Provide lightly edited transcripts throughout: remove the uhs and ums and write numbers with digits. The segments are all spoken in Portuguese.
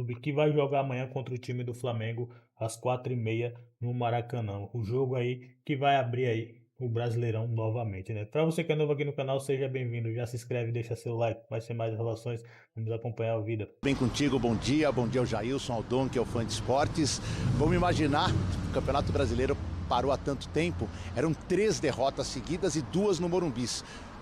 Clube, que vai jogar amanhã contra o time do Flamengo às 4h30 no Maracanã. O jogo aí que vai abrir aí o Brasileirão novamente, né? Para você que é novo aqui no canal, seja bem-vindo. Já se inscreve, deixa seu like, vai ser mais relações. Vamos acompanhar a vida. Bem contigo, bom dia ao Jailson, ao Dom, que é o fã de esportes. Vamos imaginar, o Campeonato Brasileiro parou há tanto tempo, eram 3 derrotas seguidas e 2 no Morumbi.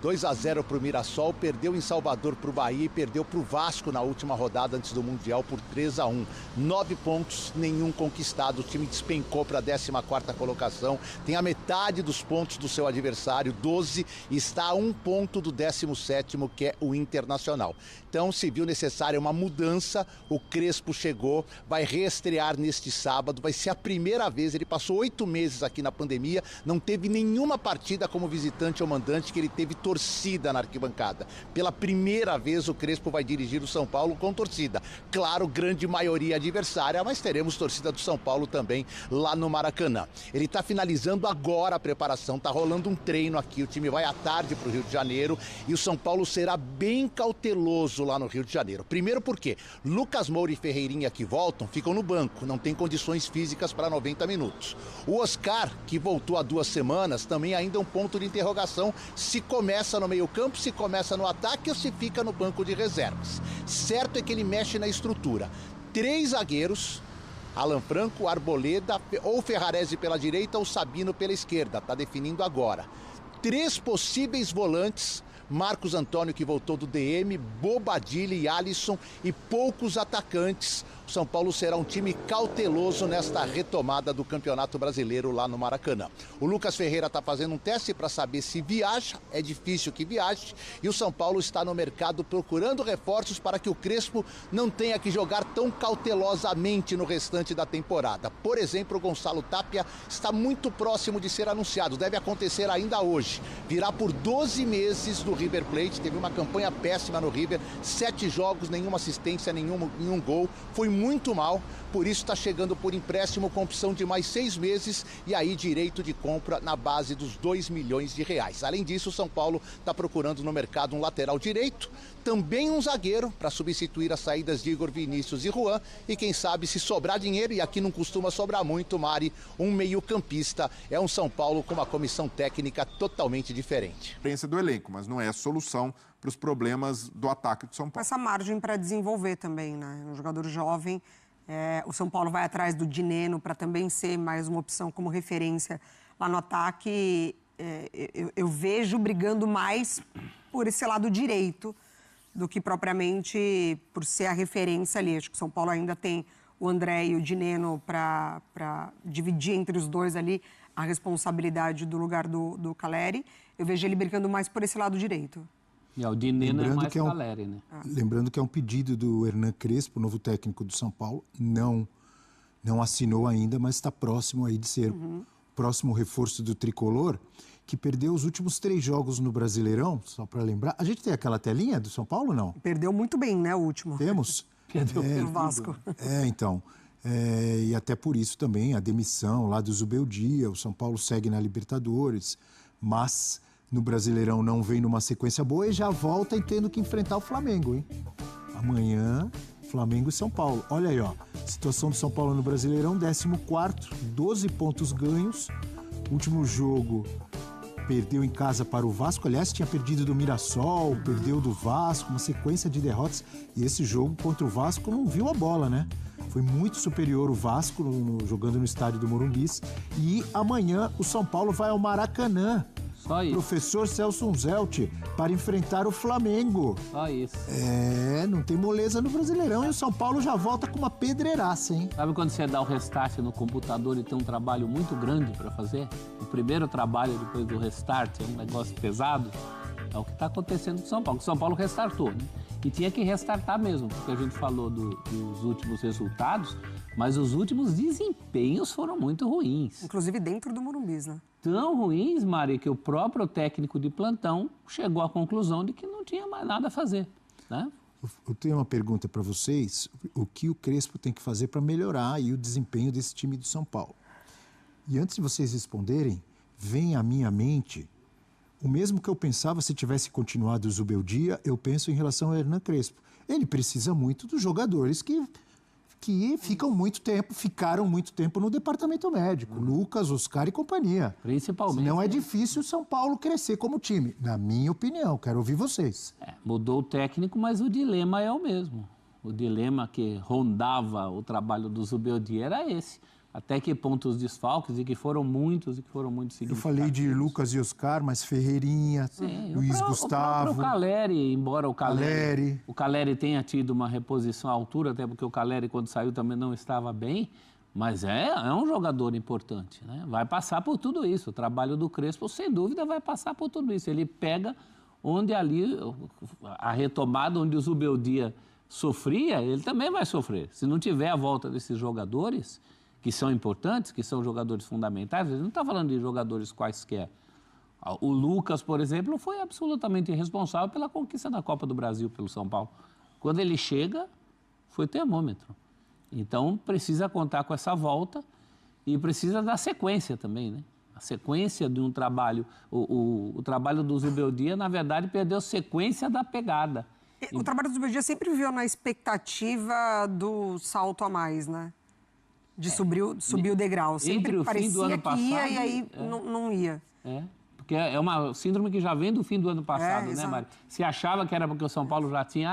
2-0 para o Mirassol, perdeu em Salvador para o Bahia e perdeu para o Vasco na última rodada antes do Mundial por 3-1. 9 pontos, nenhum conquistado, o time despencou para a 14ª colocação, tem a metade dos pontos do seu adversário, 12, e está a 1 ponto do 17º, que é o Internacional. Então se viu necessária uma mudança, o Crespo chegou, vai reestrear neste sábado, vai ser a primeira vez, ele passou 8 meses aqui na pandemia, não teve nenhuma partida como visitante ou mandante que ele teve torcida na arquibancada. Pela primeira vez o Crespo vai dirigir o São Paulo com torcida. Claro, grande maioria adversária, mas teremos torcida do São Paulo também lá no Maracanã. Ele está finalizando agora a preparação, está rolando um treino aqui, o time vai à tarde para o Rio de Janeiro e o São Paulo será bem cauteloso lá no Rio de Janeiro. Primeiro porque Lucas Moura e Ferreirinha que voltam ficam no banco, não tem condições físicas para 90 minutos. O Oscar, que voltou há 2 semanas, também ainda é um ponto de interrogação se começa no meio-campo, se começa no ataque ou se fica no banco de reservas. Certo é que ele mexe na estrutura. 3 zagueiros, Alan Franco, Arboleda, ou Ferrarese pela direita ou Sabino pela esquerda, está definindo agora. 3 possíveis volantes, Marcos Antônio, que voltou do DM, Bobadilla e Alisson, e poucos atacantes. O São Paulo será um time cauteloso nesta retomada do Campeonato Brasileiro lá no Maracanã. O Lucas Ferreira está fazendo um teste para saber se viaja, é difícil que viaje, e o São Paulo está no mercado procurando reforços para que o Crespo não tenha que jogar tão cautelosamente no restante da temporada. Por exemplo, o Gonçalo Tapia está muito próximo de ser anunciado, deve acontecer ainda hoje. Virá por 12 meses do River Plate, teve uma campanha péssima no River, 7 jogos, nenhuma assistência, nenhum gol, foi muito mal, por isso está chegando por empréstimo com opção de mais 6 meses e aí direito de compra na base dos 2 milhões de reais. Além disso, o São Paulo está procurando no mercado um lateral direito, também um zagueiro para substituir as saídas de Igor Vinícius e Juan e quem sabe se sobrar dinheiro, e aqui não costuma sobrar muito, Mari, um meio-campista. É um São Paulo com uma comissão técnica totalmente diferente. Experiência do elenco, mas não é a solução para os problemas do ataque do São Com Paulo. essa margem para desenvolver também, né? Um jogador jovem, o São Paulo vai atrás do Dineno para também ser mais uma opção como referência lá no ataque. Eu vejo brigando mais por esse lado direito do que propriamente por ser a referência ali. Acho que o São Paulo ainda tem o André e o Dineno para dividir entre os dois ali a responsabilidade do lugar do Calleri. Eu vejo ele brigando mais por esse lado direito. O Dineno é mais Calleri, né? Lembrando que é um pedido do Hernan Crespo, novo técnico do São Paulo. Não assinou ainda, mas está próximo aí de ser o próximo reforço do Tricolor, que perdeu os últimos 3 jogos no Brasileirão, só para lembrar. A gente tem aquela telinha do São Paulo, não? Perdeu muito bem, né, o último. Temos? Perdeu pelo Vasco. Então. E até por isso também a demissão lá do Zubeldia. O São Paulo segue na Libertadores, mas no Brasileirão não vem numa sequência boa e já volta tendo que enfrentar o Flamengo, hein? Amanhã, Flamengo e São Paulo. Olha aí, ó. Situação do São Paulo no Brasileirão, 14º, 12 pontos ganhos. Último jogo, perdeu em casa para o Vasco. Aliás, tinha perdido do Mirassol, perdeu do Vasco, uma sequência de derrotas. E esse jogo contra o Vasco não viu a bola, né? Foi muito superior o Vasco jogando no estádio do Morumbi. E amanhã o São Paulo vai ao Maracanã. Só isso. Professor Celso Zelt, para enfrentar o Flamengo. Só isso. Não tem moleza no Brasileirão e o São Paulo já volta com uma pedreiraça, hein? Sabe quando você dá o restart no computador e tem um trabalho muito grande para fazer? O primeiro trabalho depois do restart é um negócio pesado. É o que está acontecendo com o São Paulo. O São Paulo restartou, né? E tinha que restartar mesmo, porque a gente falou dos últimos resultados, mas os últimos desempenhos foram muito ruins. Inclusive dentro do Morumbi, né? Tão ruins, Mari, que o próprio técnico de plantão chegou à conclusão de que não tinha mais nada a fazer, né? Eu tenho uma pergunta para vocês. O que o Crespo tem que fazer para melhorar aí o desempenho desse time do São Paulo? E antes de vocês responderem, vem à minha mente o mesmo que eu pensava se tivesse continuado o Zubeldia, eu penso em relação ao Hernan Crespo. Ele precisa muito dos jogadores que que ficaram muito tempo no departamento médico. Lucas, Oscar e companhia. Principalmente. Não é difícil o São Paulo crescer como time, na minha opinião. Quero ouvir vocês. Mudou o técnico, mas o dilema é o mesmo. O dilema que rondava o trabalho do Zubeldia era esse. Até que ponto os desfalques, e que foram muitos significativos. Eu falei de Lucas e Oscar, mas Ferreirinha, Luiz Gustavo... O Caleri, embora o Caleri tenha tido uma reposição à altura, até porque o Caleri, quando saiu, também não estava bem, mas é um jogador importante, né? Vai passar por tudo isso. O trabalho do Crespo, sem dúvida, vai passar por tudo isso. Ele pega onde ali, a retomada, onde o Zubeldia sofria, ele também vai sofrer. Se não tiver a volta desses jogadores... que são importantes, que são jogadores fundamentais, a gente não está falando de jogadores quaisquer. O Lucas, por exemplo, foi absolutamente responsável pela conquista da Copa do Brasil pelo São Paulo. Quando ele chega, foi termômetro. Então, precisa contar com essa volta e precisa da sequência também, né? A sequência de um trabalho. O trabalho do Zubeldia, na verdade, perdeu sequência da pegada. O trabalho do Zubeldia sempre viveu na expectativa do salto a mais, né? De subir o degrau. Sempre parecia do ano passado, que ia e aí não ia. Porque é uma síndrome que já vem do fim do ano passado, né, Mari? Se achava que era porque o São Paulo já tem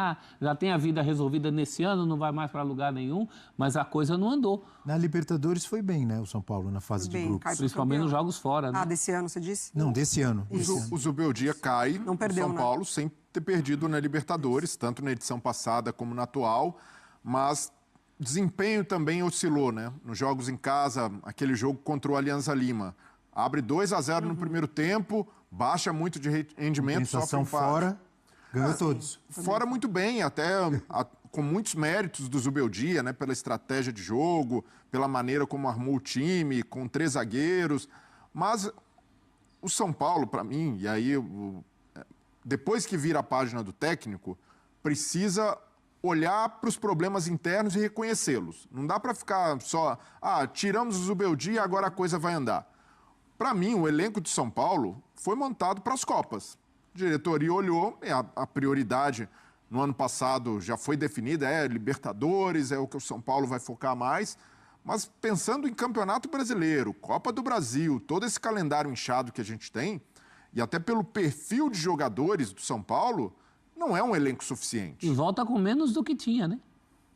a vida resolvida nesse ano, não vai mais para lugar nenhum, mas a coisa não andou. Na Libertadores foi bem, né, o São Paulo, na fase de grupos. Principalmente nos jogos fora, né? Desse ano, você disse? Não, desse ano. O Zubeldia cai no São Paulo sem ter perdido na Libertadores, tanto na edição passada como na atual, mas... desempenho também oscilou, né? Nos jogos em casa, aquele jogo contra o Alianza Lima. Abre 2-0 no primeiro tempo, baixa muito de rendimento, sofre um fora, ganhou todos. Fora muito bem, até com muitos méritos do Zubeldia, né? Pela estratégia de jogo, pela maneira como armou o time, com 3 zagueiros. Mas o São Paulo, para mim, e aí depois que vira a página do técnico, precisa olhar para os problemas internos e reconhecê-los. Não dá para ficar só, tiramos o Zubeldia, agora a coisa vai andar. Para mim, o elenco de São Paulo foi montado para as Copas. A diretoria olhou, a prioridade no ano passado já foi definida, Libertadores, é o que o São Paulo vai focar mais, mas pensando em Campeonato Brasileiro, Copa do Brasil, todo esse calendário inchado que a gente tem, e até pelo perfil de jogadores do São Paulo, não é um elenco suficiente. E volta com menos do que tinha, né?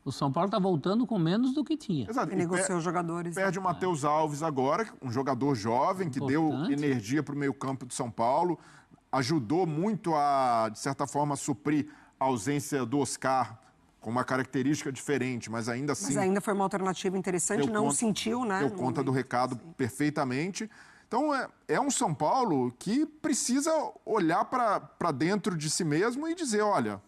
O São Paulo está voltando com menos do que tinha. Exato. E negociou os jogadores. Perde o Matheus Alves agora, um jogador jovem que deu energia para o meio-campo do São Paulo, ajudou muito a, de certa forma, suprir a ausência do Oscar com uma característica diferente, mas ainda assim... Mas ainda foi uma alternativa interessante, não sentiu, né? Deu conta do recado perfeitamente. Então, é um São Paulo que precisa olhar para dentro de si mesmo e dizer, olha,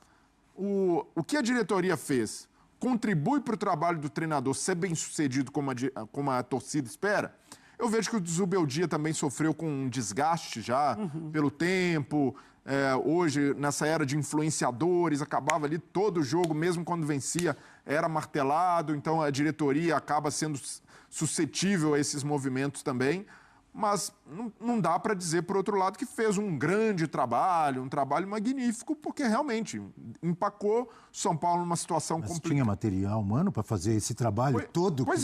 o que a diretoria fez contribui para o trabalho do treinador ser bem-sucedido como a torcida espera? Eu vejo que o Zubeldia também sofreu com um desgaste já pelo tempo. Hoje, nessa era de influenciadores, acabava ali todo o jogo, mesmo quando vencia, era martelado. Então, a diretoria acaba sendo suscetível a esses movimentos também. Mas não dá para dizer, por outro lado, que fez um grande trabalho, um trabalho magnífico, porque realmente empacou São Paulo numa situação complicada. Tinha material humano para fazer esse trabalho todo? Pois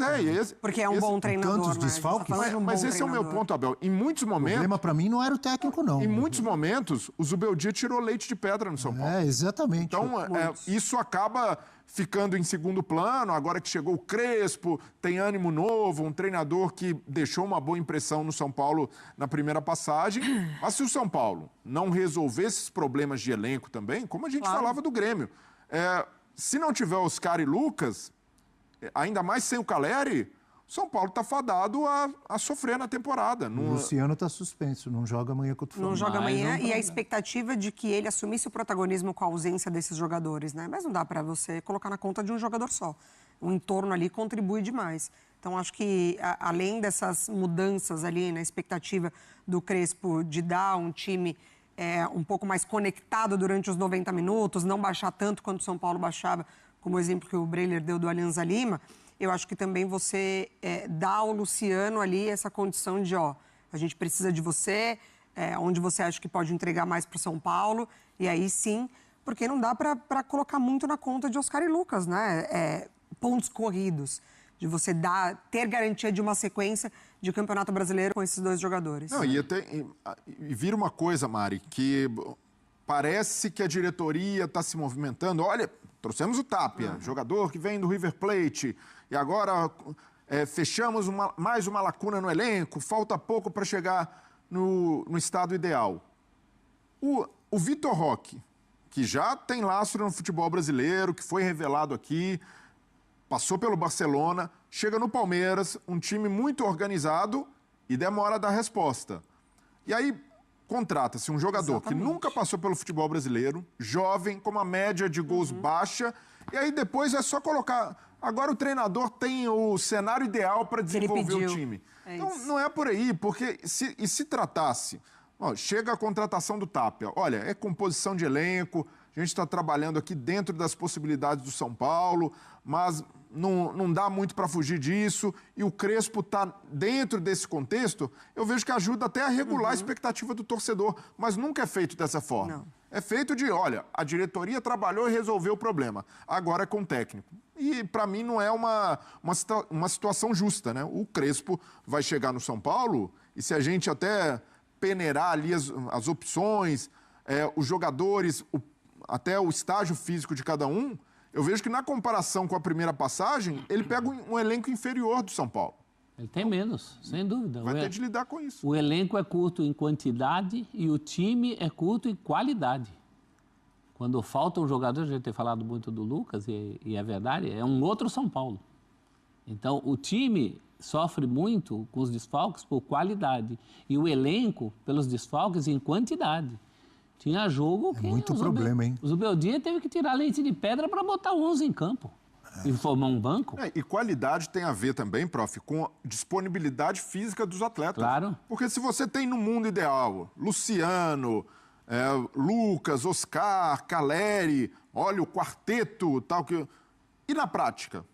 porque é um bom treinador, tantos desfalques. Mas esse é o meu ponto, Abel. Em muitos momentos... O problema para mim não era o técnico, não. Em muitos momentos, o Zubeldia tirou leite de pedra no São Paulo. Exatamente. Então, isso acaba ficando em segundo plano, agora que chegou o Crespo, tem ânimo novo, um treinador que deixou uma boa impressão no São Paulo na primeira passagem. Mas se o São Paulo não resolver esses problemas de elenco também, como a gente falava do Grêmio, se não tiver Oscar e Lucas, ainda mais sem o Caleri, o São Paulo está fadado a sofrer na temporada. O Luciano está suspenso, não joga amanhã contra o Flamengo. Não joga amanhã e a expectativa de que ele assumisse o protagonismo com a ausência desses jogadores, né? Mas não dá para você colocar na conta de um jogador só. O entorno ali contribui demais. Então, acho que, além dessas mudanças ali na expectativa do Crespo de dar um time um pouco mais conectado durante os 90 minutos, não baixar tanto quanto o São Paulo baixava, como o exemplo que o Breler deu do Alianza Lima, eu acho que também você dá ao Luciano ali essa condição de, a gente precisa de você, onde você acha que pode entregar mais para o São Paulo, e aí sim, porque não dá para colocar muito na conta de Oscar e Lucas, né? pontos corridos, de você ter garantia de uma sequência de Campeonato Brasileiro com esses dois jogadores. Não, e vira uma coisa, Mari, que parece que a diretoria está se movimentando. Olha, trouxemos o Tapia, jogador que vem do River Plate, e agora fechamos mais uma lacuna no elenco, falta pouco para chegar no estado ideal. O Vitor Roque, que já tem lastro no futebol brasileiro, que foi revelado aqui, passou pelo Barcelona, chega no Palmeiras, um time muito organizado e demora a dar resposta. E aí contrata-se um jogador que nunca passou pelo futebol brasileiro, jovem, com uma média de gols baixa, e aí depois é só colocar... Agora o treinador tem o cenário ideal para desenvolver o time. Então não é por aí, porque se tratasse... chega a contratação do Tapia. Olha, é composição de elenco, a gente está trabalhando aqui dentro das possibilidades do São Paulo, mas não dá muito para fugir disso, e o Crespo está dentro desse contexto, eu vejo que ajuda até a regular a expectativa do torcedor, mas nunca é feito dessa forma. Não. É feito de, olha, a diretoria trabalhou e resolveu o problema, agora é com o técnico. E, para mim, não é uma situação justa, né? O Crespo vai chegar no São Paulo, e se a gente até peneirar ali as opções, os jogadores, até o estágio físico de cada um, eu vejo que na comparação com a primeira passagem, ele pega um elenco inferior do São Paulo. Ele tem menos, sem dúvida. Vai ter de lidar com isso. O elenco é curto em quantidade e o time é curto em qualidade. Quando falta um jogador, a gente tem falado muito do Lucas, e é verdade, é um outro São Paulo. Então, o time sofre muito com os desfalques por qualidade e o elenco pelos desfalques em quantidade. Tinha jogo que... muito problema, hein? O Zubeldia teve que tirar leite de pedra para botar 11 em campo e formar um banco. E qualidade tem a ver também, prof, com a disponibilidade física dos atletas. Claro. Porque se você tem no mundo ideal Luciano, Lucas, Oscar, Caleri, olha o quarteto, tal que... E na prática?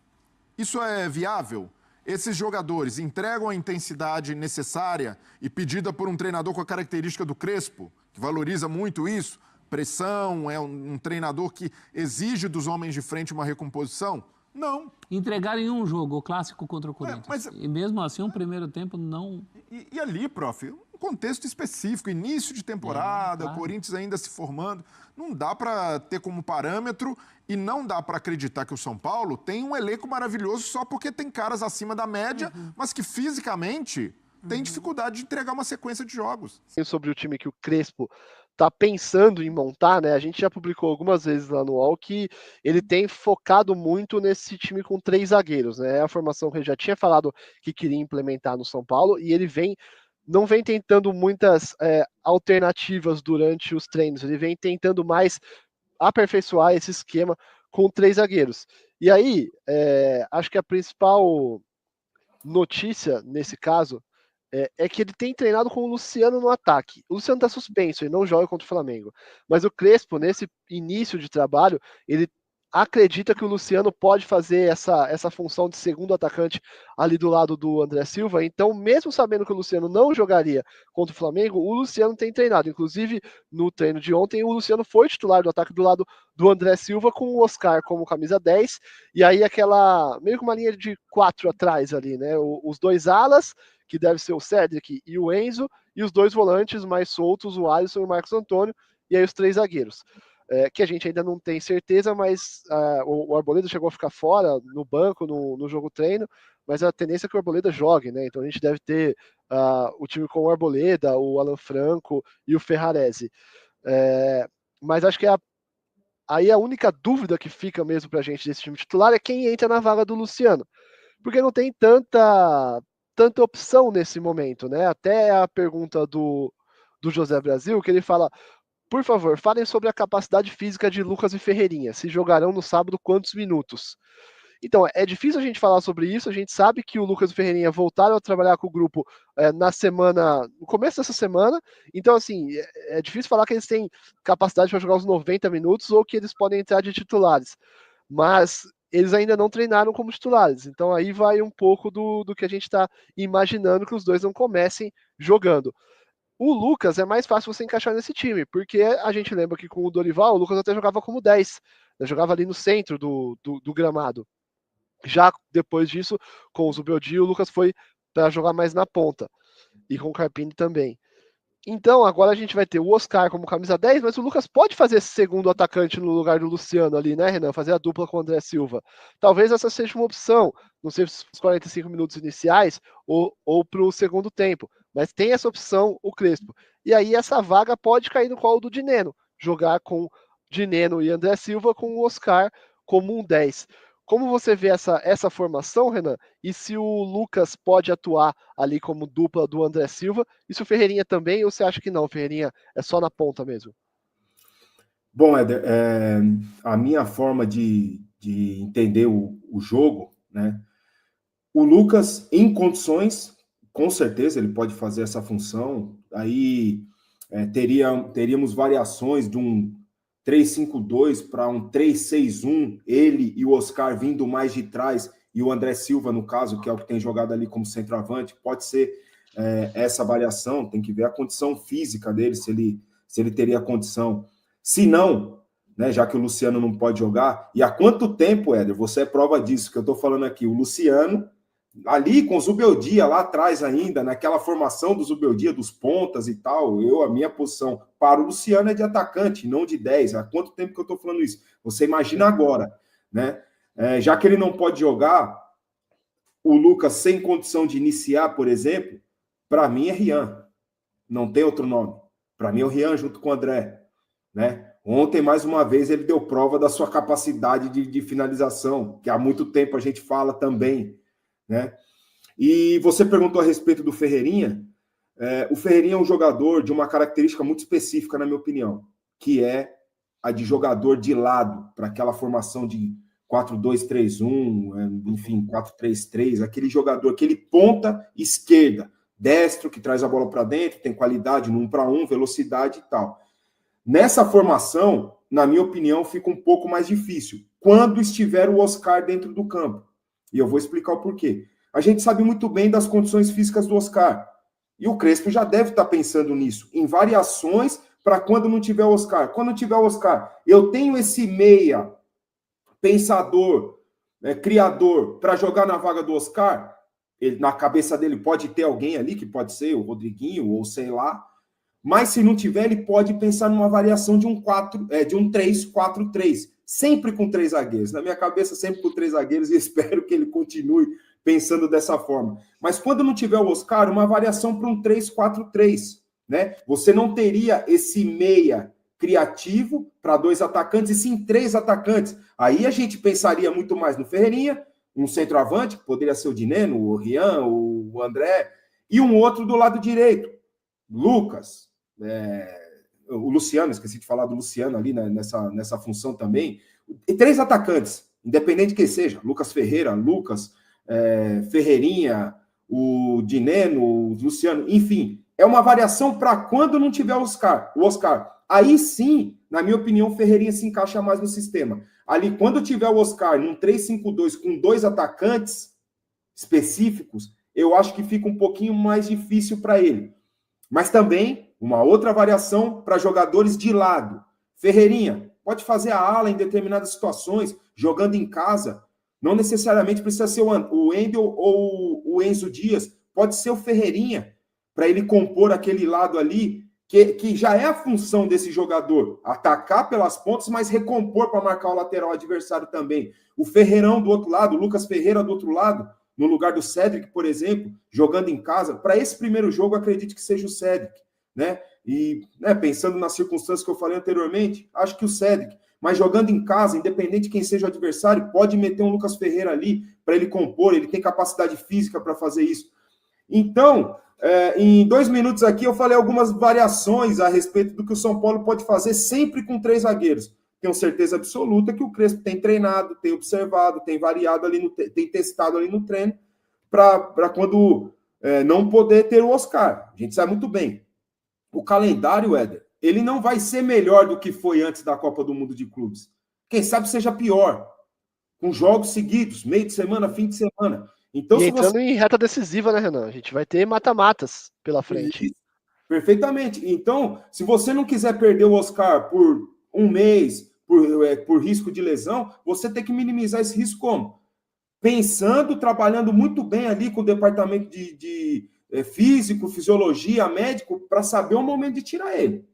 Isso é viável? Esses jogadores entregam a intensidade necessária e pedida por um treinador com a característica do Crespo, que valoriza muito isso, pressão, é um treinador que exige dos homens de frente uma recomposição? Não. Entregaram em um jogo, o clássico contra o Corinthians. E mesmo assim, um primeiro tempo não... E ali, prof, um contexto específico, início de temporada, claro. O Corinthians ainda se formando, não dá para ter como parâmetro e não dá para acreditar que o São Paulo tem um elenco maravilhoso só porque tem caras acima da média, mas que fisicamente tem dificuldade de entregar uma sequência de jogos. Sobre o time que o Crespo está pensando em montar, né? A gente já publicou algumas vezes lá no UOL que ele tem focado muito nesse time com 3 zagueiros, né? É a formação que ele já tinha falado que queria implementar no São Paulo e ele não vem tentando muitas alternativas durante os treinos, ele vem tentando mais aperfeiçoar esse esquema com 3 zagueiros. E aí, acho que a principal notícia nesse caso é que ele tem treinado com o Luciano no ataque. O Luciano está suspenso, ele não joga contra o Flamengo. Mas o Crespo, nesse início de trabalho, ele acredita que o Luciano pode fazer essa função de segundo atacante ali do lado do André Silva. Então, mesmo sabendo que o Luciano não jogaria contra o Flamengo, o Luciano tem treinado. Inclusive, no treino de ontem, o Luciano foi titular do ataque do lado do André Silva, com o Oscar como camisa 10. E aí, meio que uma linha de 4 atrás ali, né? Os 2 alas, que deve ser o Cédric e o Enzo, e os 2 volantes mais soltos, o Alisson e o Marcos Antônio, e aí os 3 zagueiros. Que a gente ainda não tem certeza, mas o Arboleda chegou a ficar fora no banco, no jogo treino, mas a tendência é que o Arboleda jogue, né? Então a gente deve ter o time com o Arboleda, o Alan Franco e o Ferrarese. Mas acho que aí a única dúvida que fica mesmo pra gente desse time titular é quem entra na vaga do Luciano, porque não tem tanta opção nesse momento, né? Até a pergunta do José Brasil, que ele fala: por favor, falem sobre a capacidade física de Lucas e Ferreirinha, se jogarão no sábado quantos minutos. Então, é difícil a gente falar sobre isso, a gente sabe que o Lucas e o Ferreirinha voltaram a trabalhar com o grupo no começo dessa semana, então assim, é difícil falar que eles têm capacidade para jogar os 90 minutos ou que eles podem entrar de titulares, mas eles ainda não treinaram como titulares, então aí vai um pouco do que a gente está imaginando que os dois não comecem jogando. O Lucas é mais fácil você encaixar nesse time, porque a gente lembra que com o Dorival, o Lucas até jogava como 10, né? Jogava ali no centro do gramado. Já depois disso, com o Zubeldia, o Lucas foi para jogar mais na ponta. E com o Carpini também. Então, agora a gente vai ter o Oscar como camisa 10, mas o Lucas pode fazer esse segundo atacante no lugar do Luciano ali, né, Renan? Fazer a dupla com o André Silva. Talvez essa seja uma opção, não sei se os 45 minutos iniciais ou para o segundo tempo, mas tem essa opção o Crespo. E aí essa vaga pode cair no colo do Dineno, jogar com Dineno e André Silva com o Oscar como um 10. Como você vê essa formação, Renan? E se o Lucas pode atuar ali como dupla do André Silva? E se o Ferreirinha também, ou você acha que não? O Ferreirinha é só na ponta mesmo? Bom, Éder, a minha forma de entender o jogo, né? O Lucas, em condições, com certeza ele pode fazer essa função. Aí teríamos variações de um 3-5-2 para um 3-6-1, ele e o Oscar vindo mais de trás, e o André Silva, no caso, que é o que tem jogado ali como centroavante, pode ser essa variação, tem que ver a condição física dele, se ele teria condição. Se não, né, já que o Luciano não pode jogar, e há quanto tempo, Éder, você é prova disso que eu estou falando aqui, o Luciano, ali com o Zubeldia lá atrás ainda, naquela formação do Zubeldia, dos pontas e tal, a minha posição para o Luciano é de atacante, não de 10. Há quanto tempo que eu estou falando isso? Você imagina agora, né? Já que ele não pode jogar, o Lucas sem condição de iniciar, por exemplo, para mim é Rian. Não tem outro nome. Para mim é o Rian junto com o André, né? Ontem, mais uma vez, ele deu prova da sua capacidade de finalização, que há muito tempo a gente fala também, né? E você perguntou a respeito do Ferreirinha. O Ferreirinha é um jogador de uma característica muito específica, na minha opinião, que é a de jogador de lado, para aquela formação de 4-2-3-1, enfim, 4-3-3, aquele jogador, aquele ponta esquerda, destro, que traz a bola para dentro, tem qualidade no 1 para 1, velocidade e tal. Nessa formação, na minha opinião, fica um pouco mais difícil, quando estiver o Oscar dentro do campo. E eu vou explicar o porquê. A gente sabe muito bem das condições físicas do Oscar. E o Crespo já deve estar pensando nisso, em variações para quando não tiver o Oscar. Quando não tiver o Oscar, eu tenho esse meia pensador, criador, para jogar na vaga do Oscar. Na cabeça dele pode ter alguém ali, que pode ser o Rodriguinho, ou sei lá. Mas se não tiver, ele pode pensar numa variação de um 3-4-3. Sempre com 3 zagueiros. Na minha cabeça, sempre com 3 zagueiros, e espero que ele continue pensando dessa forma. Mas quando não tiver o Oscar, uma variação para um 3-4-3, né? Você não teria esse meia criativo para 2 atacantes, e sim 3 atacantes. Aí a gente pensaria muito mais no Ferreirinha, um centroavante, que poderia ser o Dineno, o Rian, o André, e um outro do lado direito, Lucas, o Luciano, esqueci de falar do Luciano ali, né, nessa função também. E 3 atacantes, independente de quem seja, Lucas Ferreira, Lucas, Ferreirinha, o Dineno, o Luciano, enfim, é uma variação para quando não tiver o Oscar. Aí sim, na minha opinião, o Ferreirinha se encaixa mais no sistema. Ali, quando tiver o Oscar num 3-5-2 com 2 atacantes específicos, eu acho que fica um pouquinho mais difícil para ele. Mas também, uma outra variação para jogadores de lado. Ferreirinha pode fazer a ala em determinadas situações, jogando em casa. Não necessariamente precisa ser o Wendel ou o Enzo Dias. Pode ser o Ferreirinha, para ele compor aquele lado ali, que já é a função desse jogador. Atacar pelas pontas, mas recompor para marcar o lateral adversário também. O Ferreirão do outro lado, o Lucas Ferreira do outro lado, no lugar do Cédric, por exemplo, jogando em casa. Para esse primeiro jogo, acredito que seja o Cédric, né? E pensando nas circunstâncias que eu falei anteriormente, acho que o Cédric, mas jogando em casa, independente de quem seja o adversário, pode meter um Lucas Ferreira ali para ele compor, ele tem capacidade física para fazer isso. Então, em 2 minutos aqui, eu falei algumas variações a respeito do que o São Paulo pode fazer sempre com 3 zagueiros. Tenho certeza absoluta que o Crespo tem treinado, tem observado, tem variado ali, tem testado ali no treino, para quando não poder ter o Oscar. A gente sabe muito bem. O calendário, Éder, ele não vai ser melhor do que foi antes da Copa do Mundo de Clubes. Quem sabe seja pior. Com jogos seguidos, meio de semana, fim de semana. Então, e entrando em reta decisiva, né, Renan? A gente vai ter mata-matas pela frente. Isso, perfeitamente. Então, se você não quiser perder o Oscar por um mês, por risco de lesão, você tem que minimizar esse risco como? pensando, trabalhando muito bem ali com o departamento de físico, fisiologia, médico, para saber o momento de tirar ele.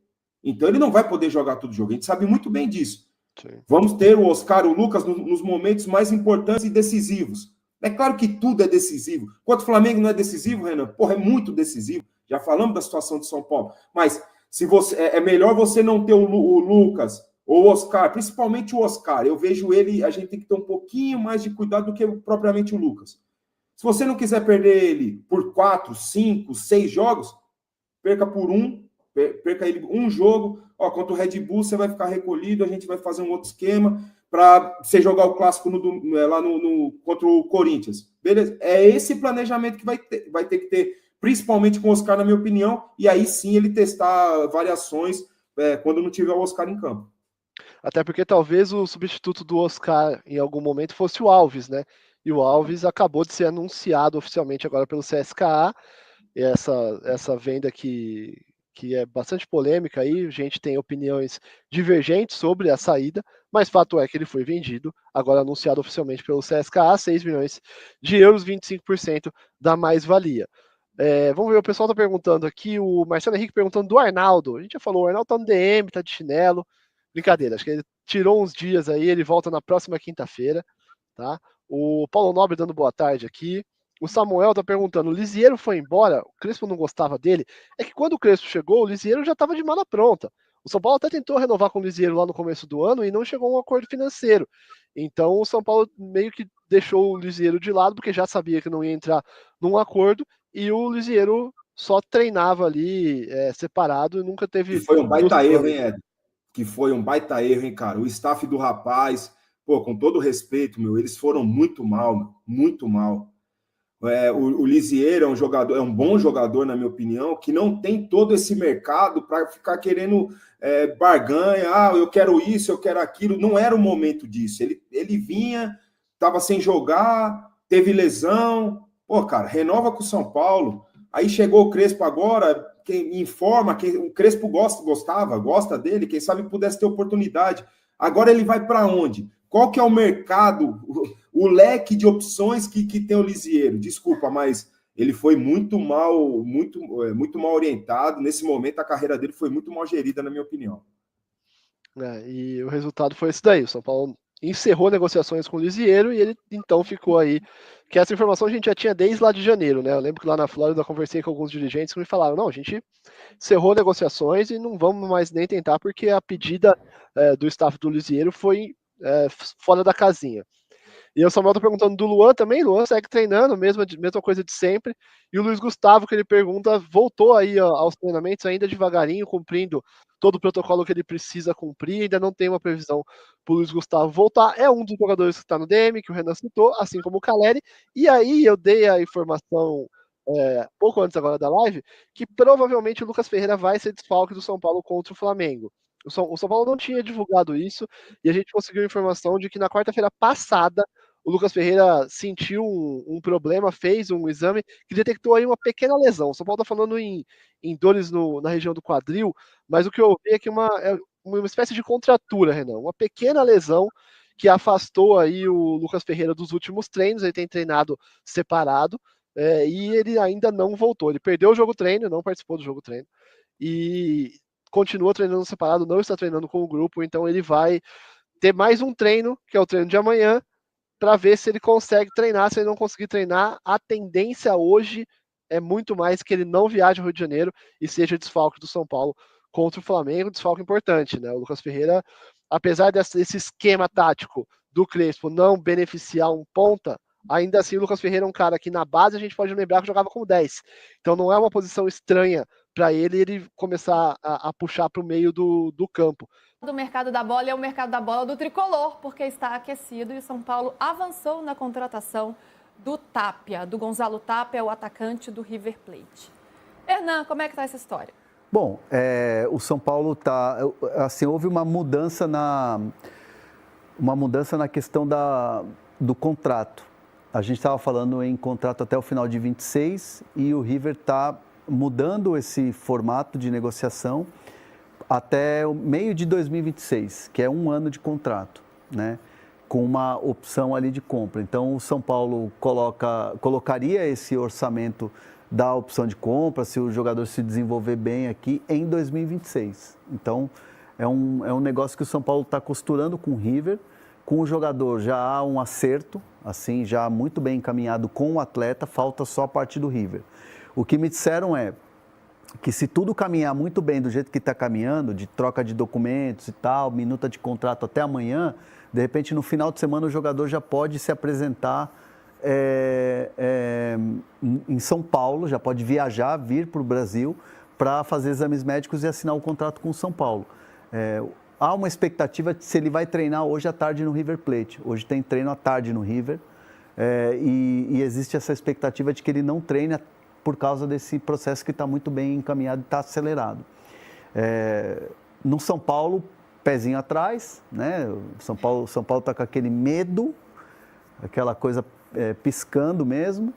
Então ele não vai poder jogar todo jogo, a gente sabe muito bem disso. Sim. Vamos ter o Oscar, o Lucas nos momentos mais importantes e decisivos. É claro que tudo é decisivo. Quanto o Flamengo não é decisivo, Renan? Porra, é muito decisivo. Já falamos da situação de São Paulo. Mas se você, é melhor você não ter o Lucas ou o Oscar, principalmente o Oscar. Eu vejo ele, a gente tem que ter um pouquinho mais de cuidado do que propriamente o Lucas. Se você não quiser perder ele por 4, 5, 6 jogos, perca por perca ele um jogo. Ó, contra o Red Bull, você vai ficar recolhido, a gente vai fazer um outro esquema para você jogar o clássico lá contra o Corinthians. Beleza? É esse planejamento que vai ter que ter, principalmente com o Oscar, na minha opinião, e aí sim ele testar variações quando não tiver o Oscar em campo. Até porque talvez o substituto do Oscar em algum momento fosse o Alves, né? E o Alves acabou de ser anunciado oficialmente agora pelo CSKA. E essa venda que é bastante polêmica aí, a gente tem opiniões divergentes sobre a saída, mas fato é que ele foi vendido, agora anunciado oficialmente pelo CSKA, 6 milhões de euros, 25% da mais-valia. Vamos ver, o pessoal está perguntando aqui, o Marcelo Henrique perguntando do Arnaldo. A gente já falou, o Arnaldo tá no DM, tá de chinelo. Brincadeira, acho que ele tirou uns dias aí, ele volta na próxima quinta-feira, tá? O Paulo Nobre dando boa tarde aqui. O Samuel tá perguntando, o Lisieiro foi embora? O Crespo não gostava dele? É que quando o Crespo chegou, o Lisieiro já estava de mala pronta. O São Paulo até tentou renovar com o Lisieiro lá no começo do ano e não chegou a um acordo financeiro. Então o São Paulo meio que deixou o Lisieiro de lado, porque já sabia que não ia entrar num acordo, e o Lisieiro só treinava ali separado e nunca teve... E foi um baita erro, hein, Ed? Que foi um baita erro, hein, cara? O staff do rapaz, pô, com todo respeito, eles foram muito mal, muito mal. O Lisieiro é um jogador, é um bom jogador, na minha opinião, que não tem todo esse mercado para ficar querendo barganha, eu quero isso, eu quero aquilo. Não era o momento disso. Ele vinha, estava sem jogar, teve lesão. Pô, cara, renova com o São Paulo. Aí chegou o Crespo agora, quem informa que o Crespo gosta dele, quem sabe pudesse ter oportunidade. Agora ele vai para onde? Qual que é o mercado, o leque de opções que tem o Lisieiro? Desculpa, mas ele foi muito mal orientado. Nesse momento, a carreira dele foi muito mal gerida, na minha opinião. E o resultado foi esse daí. O São Paulo encerrou negociações com o Lisieiro e ele então ficou aí. Que essa informação a gente já tinha desde lá de janeiro, né? Eu lembro que lá na Flórida eu conversei com alguns dirigentes que me falaram: não, a gente encerrou negociações e não vamos mais nem tentar, porque a pedida do staff do Lisieiro foi fora da casinha. E o Samuel tá perguntando do Luan também. Luan segue treinando, mesma coisa de sempre. E o Luiz Gustavo, que ele pergunta, voltou aí aos treinamentos ainda devagarinho, cumprindo todo o protocolo que ele precisa cumprir. Ainda não tem uma previsão para o Luiz Gustavo voltar. É um dos jogadores que está no DM, que o Renan citou, assim como o Caleri. E aí eu dei a informação pouco antes agora da live, que provavelmente o Lucas Ferreira vai ser desfalque do São Paulo contra o Flamengo. O São Paulo não tinha divulgado isso, e a gente conseguiu a informação de que na quarta-feira passada o Lucas Ferreira sentiu um problema, fez um exame que detectou aí uma pequena lesão. O São Paulo está falando em dores na região do quadril, mas o que eu vi é que é uma espécie de contratura, Renan, uma pequena lesão que afastou aí o Lucas Ferreira dos últimos treinos. Ele tem treinado separado e ele ainda não voltou. Ele perdeu o jogo treino, não participou do jogo treino, e continua treinando separado, não está treinando com o grupo, então ele vai ter mais um treino, que é o treino de amanhã, para ver se ele consegue treinar. Se ele não conseguir treinar, a tendência hoje é muito mais que ele não viaje ao Rio de Janeiro e seja desfalque do São Paulo contra o Flamengo, desfalque importante, né? O Lucas Ferreira, apesar desse esquema tático do Crespo não beneficiar um ponta, ainda assim o Lucas Ferreira é um cara que na base a gente pode lembrar que jogava como 10. Então não é uma posição estranha para ele começar a puxar para o meio do campo. Do mercado da bola é o mercado da bola do tricolor, porque está aquecido e o São Paulo avançou na contratação do Tapia, do Gonzalo Tapia, o atacante do River Plate. Hernan, como é que está essa história? Bom, o São Paulo está, assim, houve uma mudança na questão do contrato. A gente estava falando em contrato até o final de 26 e o River está mudando esse formato de negociação até o meio de 2026, que é um ano de contrato, né? com uma opção ali de compra. Então, o São Paulo colocaria esse orçamento da opção de compra, se o jogador se desenvolver bem aqui, em 2026. Então, é um negócio que o São Paulo está costurando com o River. Com o jogador já há um acerto, assim, já muito bem encaminhado com o atleta, falta só a parte do River. O que me disseram é que se tudo caminhar muito bem do jeito que está caminhando, de troca de documentos e tal, minuta de contrato até amanhã, de repente no final de semana o jogador já pode se apresentar em São Paulo, já pode viajar, vir para o Brasil para fazer exames médicos e assinar o contrato com o São Paulo. Há uma expectativa de se ele vai treinar hoje à tarde no River Plate. Hoje tem treino à tarde no River e existe essa expectativa de que ele não treine por causa desse processo que está muito bem encaminhado e está acelerado. No São Paulo, pezinho atrás, né? O São Paulo está com aquele medo, aquela coisa piscando mesmo,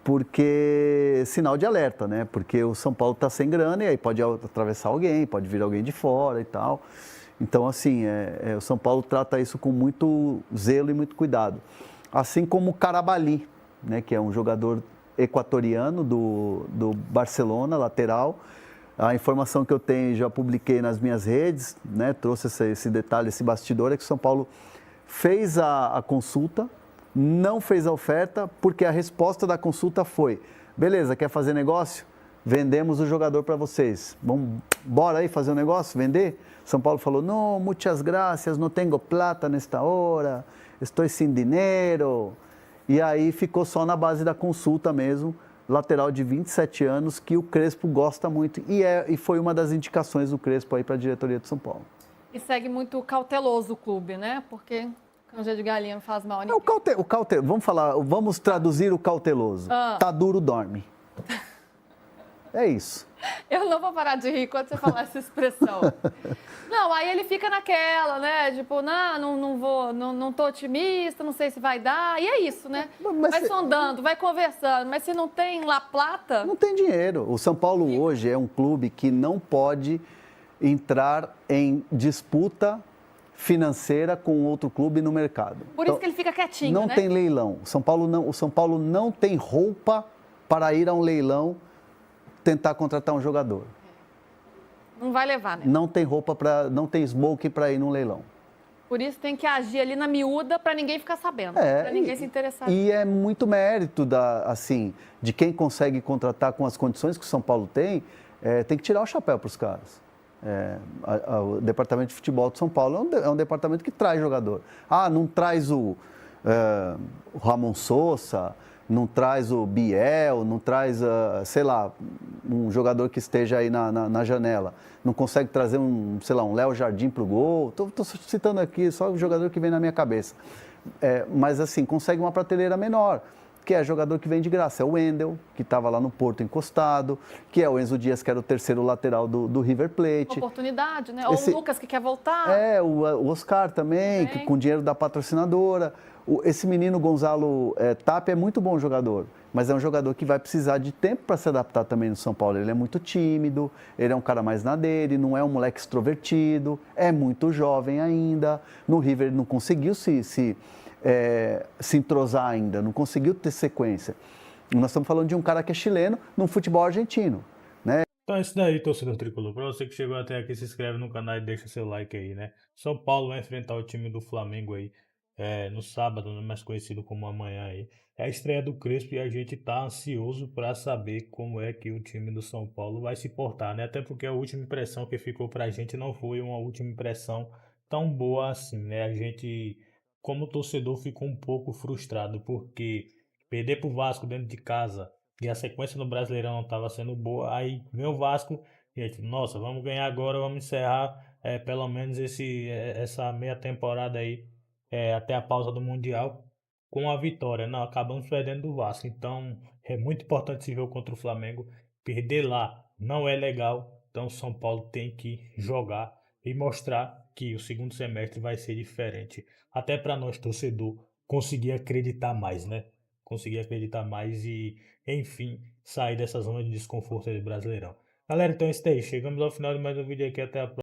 porque sinal de alerta, né? Porque o São Paulo está sem grana e aí pode atravessar alguém, pode vir alguém de fora e tal. Então, assim, o São Paulo trata isso com muito zelo e muito cuidado. Assim como o Carabali, né, que é um jogador equatoriano do Barcelona, lateral. A informação que eu tenho, já publiquei nas minhas redes, né, trouxe esse detalhe, esse bastidor, é que o São Paulo fez a consulta, não fez a oferta, porque a resposta da consulta foi: beleza, quer fazer negócio? Vendemos o jogador para vocês. Bora aí fazer um negócio, vender? São Paulo falou: não, muitas gracias, não tenho plata nesta hora, estou sem dinheiro. E aí ficou só na base da consulta mesmo, lateral de 27 anos, que o Crespo gosta muito. E foi uma das indicações do Crespo aí para a diretoria de São Paulo. E segue muito cauteloso o clube, né? Porque canja de galinha não faz mal a ninguém. Vamos traduzir o cauteloso. Tá duro, dorme. É isso. Eu não vou parar de rir quando você falar essa expressão. Não, aí ele fica naquela, né? Tipo, não tô otimista, não sei se vai dar. E é isso, né? Vai sondando, vai conversando. Mas se não tem La Plata... Não tem dinheiro. O São Paulo hoje é um clube que não pode entrar em disputa financeira com outro clube no mercado. Por isso que ele fica quietinho, não né? Tem leilão. O São Paulo não tem roupa para ir a um leilão tentar contratar um jogador. Não vai levar, né? Não tem roupa não tem smoke para ir num leilão. Por isso tem que agir ali na miúda para ninguém ficar sabendo, para ninguém se interessar. E é muito mérito de quem consegue contratar com as condições que o São Paulo tem que tirar o chapéu para os caras. O departamento de futebol de São Paulo é um departamento que traz jogador. Não traz o Ramon Sosa, não traz o Biel, não traz, sei lá, um jogador que esteja aí na janela. Não consegue trazer um Léo Jardim para o gol. Estou citando aqui só o jogador que vem na minha cabeça. Mas, assim, consegue uma prateleira menor, que é jogador que vem de graça. É o Wendel, que estava lá no Porto encostado, que é o Enzo Dias, que era o terceiro lateral do River Plate. Oportunidade, né? Ou o Lucas, que quer voltar. O Oscar também, que, com dinheiro da patrocinadora. Esse menino Gonzalo Tapia é muito bom jogador, mas é um jogador que vai precisar de tempo para se adaptar também no São Paulo. Ele é muito tímido, ele é um cara mais na dele, não é um moleque extrovertido, é muito jovem ainda. No River ele não conseguiu se entrosar ainda, não conseguiu ter sequência. Nós estamos falando de um cara que é chileno num futebol argentino, né? Então é isso daí, torcedor tricolor. Para você que chegou até aqui, se inscreve no canal e deixa seu like aí, né? São Paulo vai enfrentar o time do Flamengo aí no sábado, né, mais conhecido como amanhã aí. É a estreia do Crespo e a gente tá ansioso para saber como é que o time do São Paulo vai se portar, né? Até porque a última impressão que ficou pra gente não foi uma última impressão tão boa assim, né? A gente, como torcedor, ficou um pouco frustrado porque perder pro Vasco dentro de casa e a sequência no Brasileirão não estava sendo boa. Aí vem o Vasco e a gente, nossa, vamos ganhar agora, vamos encerrar pelo menos essa meia temporada aí até a pausa do Mundial com a vitória. Não, acabamos perdendo do Vasco. Então é muito importante esse jogo contra o Flamengo. Perder lá não é legal. Então São Paulo tem que jogar e mostrar que o segundo semestre vai ser diferente. Até para nós, torcedor, conseguir acreditar mais, né? Conseguir acreditar mais e, enfim, sair dessa zona de desconforto do Brasileirão. Galera, então é isso aí. Chegamos ao final de mais um vídeo aqui. Até a próxima.